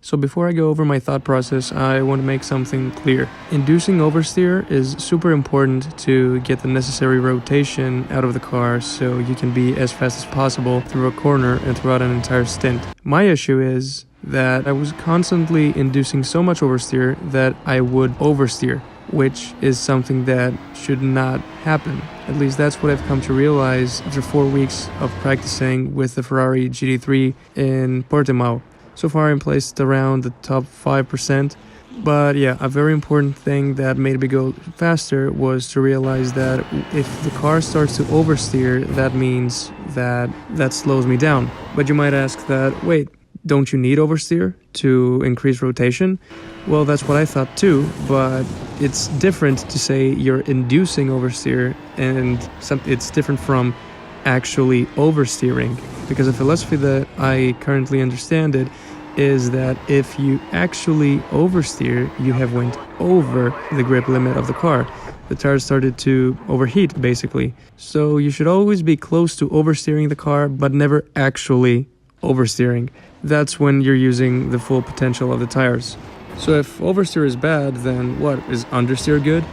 So before I go over my thought process, I want to make something clear. Inducing oversteer is super important to get the necessary rotation out of the car so you can be as fast as possible through a corner and throughout an entire stint. My issue is that I was constantly inducing so much oversteer that I would oversteer, which is something that should not happen. At least that's what I've come to realize after 4 weeks of practicing with the Ferrari GT3 in Portimao. So far I'm placed around the top 5%, but yeah, a very important thing that made me go faster was to realize that if the car starts to oversteer, that means that slows me down. But you might ask that, wait, don't you need oversteer to increase rotation? Well, that's what I thought too, but it's different to say you're inducing oversteer, and it's different from actually oversteering, because the philosophy that I currently understand it is that if you actually oversteer, you have went over the grip limit of the car. The tires started to overheat, basically. So you should always be close to oversteering the car, but never actually oversteering. That's when you're using the full potential of the tires. So if oversteer is bad, then what? Is understeer good?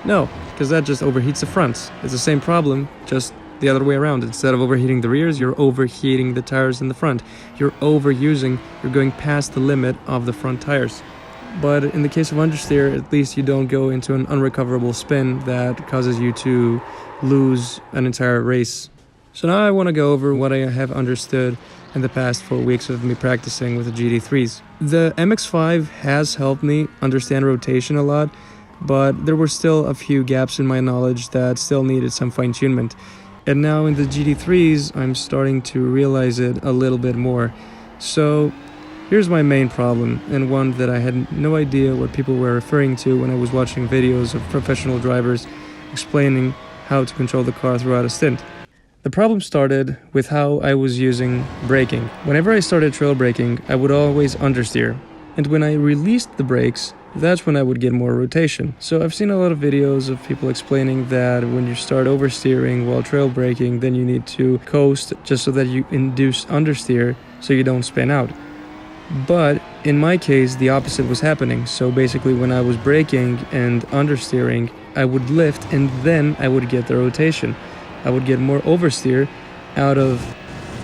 No, because that just overheats the fronts. It's the same problem, just the other way around. Instead of overheating the rears, you're overheating the tires in the front. You're going past the limit of the front tires. But in the case of understeer, at least you don't go into an unrecoverable spin that causes you to lose an entire race. So now I want to go over what I have understood in the past 4 weeks of me practicing with the GT3s. The MX-5 has helped me understand rotation a lot, but there were still a few gaps in my knowledge that still needed some fine-tunement. And now in the GT3s, I'm starting to realize it a little bit more. So here's my main problem, and one that I had no idea what people were referring to when I was watching videos of professional drivers explaining how to control the car throughout a stint. The problem started with how I was using braking. Whenever I started trail braking, I would always understeer. And when I released the brakes, that's when I would get more rotation. So I've seen a lot of videos of people explaining that when you start oversteering while trail braking, then you need to coast just so that you induce understeer so you don't spin out. But in my case, the opposite was happening. So basically when I was braking and understeering, I would lift and then I would get the rotation. I would get more oversteer out of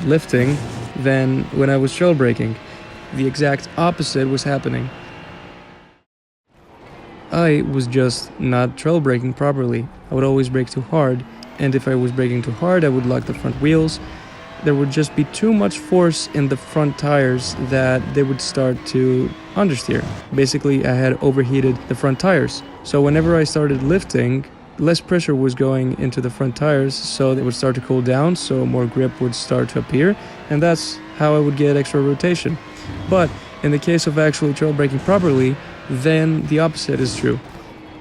lifting than when I was trail braking. The exact opposite was happening. I was just not trail braking properly. I would always brake too hard, and if I was braking too hard, I would lock the front wheels. There would just be too much force in the front tires that they would start to understeer. Basically, I had overheated the front tires. So whenever I started lifting, less pressure was going into the front tires, so they would start to cool down, so more grip would start to appear, and that's how I would get extra rotation. But in the case of actually trail braking properly, then the opposite is true.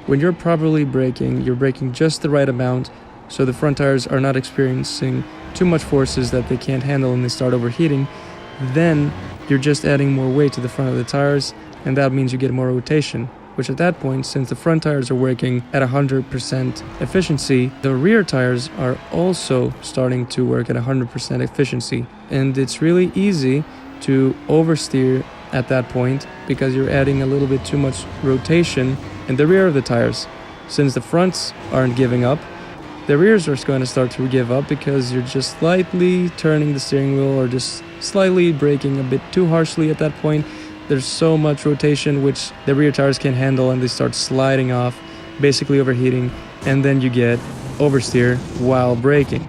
When you're properly braking, you're braking just the right amount, so the front tires are not experiencing too much forces that they can't handle and they start overheating. Then you're just adding more weight to the front of the tires, and that means you get more rotation. Which at that point, since the front tires are working at 100% efficiency, the rear tires are also starting to work at 100% efficiency. And it's really easy to oversteer at that point because you're adding a little bit too much rotation in the rear of the tires. Since the fronts aren't giving up, the rears are going to start to give up because you're just slightly turning the steering wheel or just slightly braking a bit too harshly at that point. There's so much rotation which the rear tires can't handle and they start sliding off, basically overheating, and then you get oversteer while braking.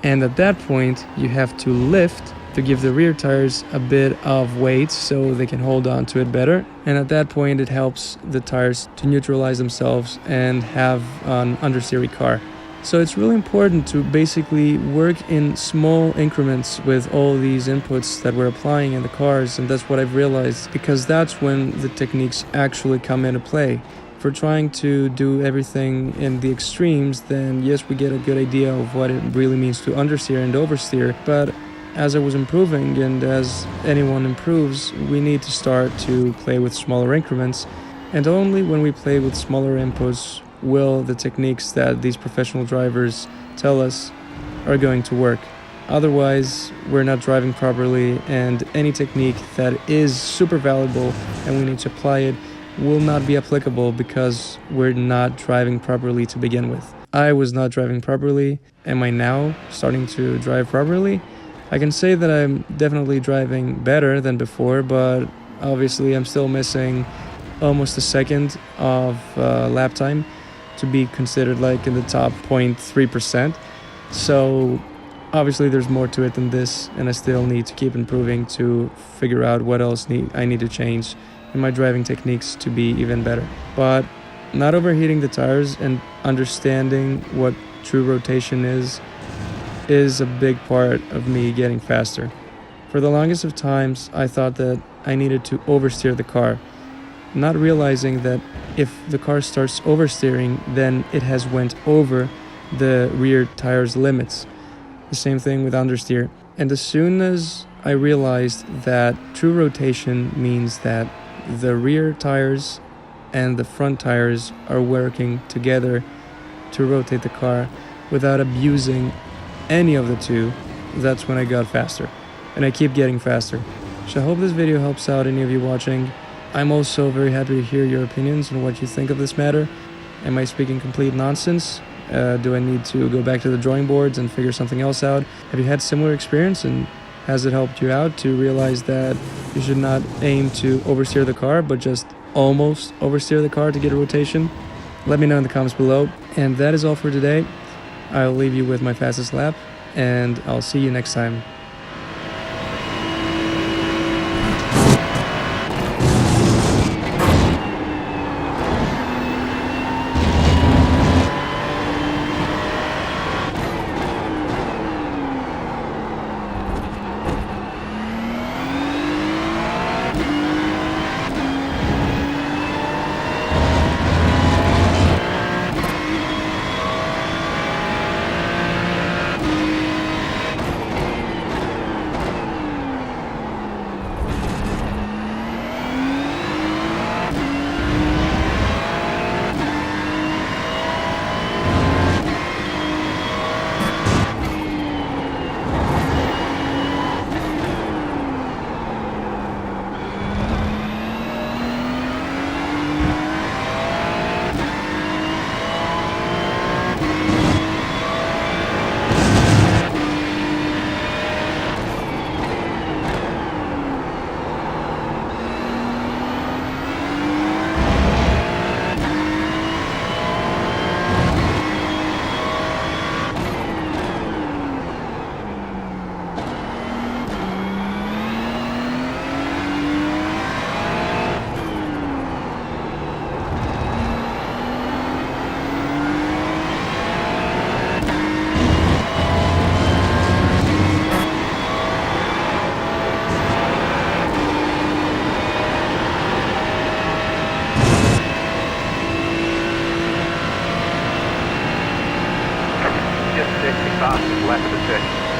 And at that point, you have to lift to give the rear tires a bit of weight so they can hold on to it better. And at that point, it helps the tires to neutralize themselves and have an understeery car. So it's really important to basically work in small increments with all these inputs that we're applying in the cars, and that's what I've realized, because that's when the techniques actually come into play. If we're trying to do everything in the extremes, then yes, we get a good idea of what it really means to understeer and oversteer, but as I was improving, and as anyone improves, we need to start to play with smaller increments, and only when we play with smaller inputs will the techniques that these professional drivers tell us are going to work. Otherwise, we're not driving properly, and any technique that is super valuable and we need to apply it will not be applicable because we're not driving properly to begin with. I was not driving properly. Am I now starting to drive properly? I can say that I'm definitely driving better than before, but obviously I'm still missing almost a second of lap time to be considered like in the top 0.3%. So obviously there's more to it than this, and I still need to keep improving to figure out what else I need to change in my driving techniques to be even better. But not overheating the tires and understanding what true rotation is a big part of me getting faster. For the longest of times, I thought that I needed to oversteer the car, not realizing that if the car starts oversteering, then it has went over the rear tire's limits. The same thing with understeer. And as soon as I realized that true rotation means that the rear tires and the front tires are working together to rotate the car without abusing any of the two, that's when I got faster. And I keep getting faster. So I hope this video helps out any of you watching. I'm also very happy to hear your opinions on what you think of this matter. Am I speaking complete nonsense? Do I need to go back to the drawing boards and figure something else out? Have you had similar experience, and has it helped you out to realize that you should not aim to oversteer the car, but just almost oversteer the car to get a rotation? Let me know in the comments below. And that is all for today. I'll leave you with my fastest lap, and I'll see you next time. Just 60 fastest left of the church.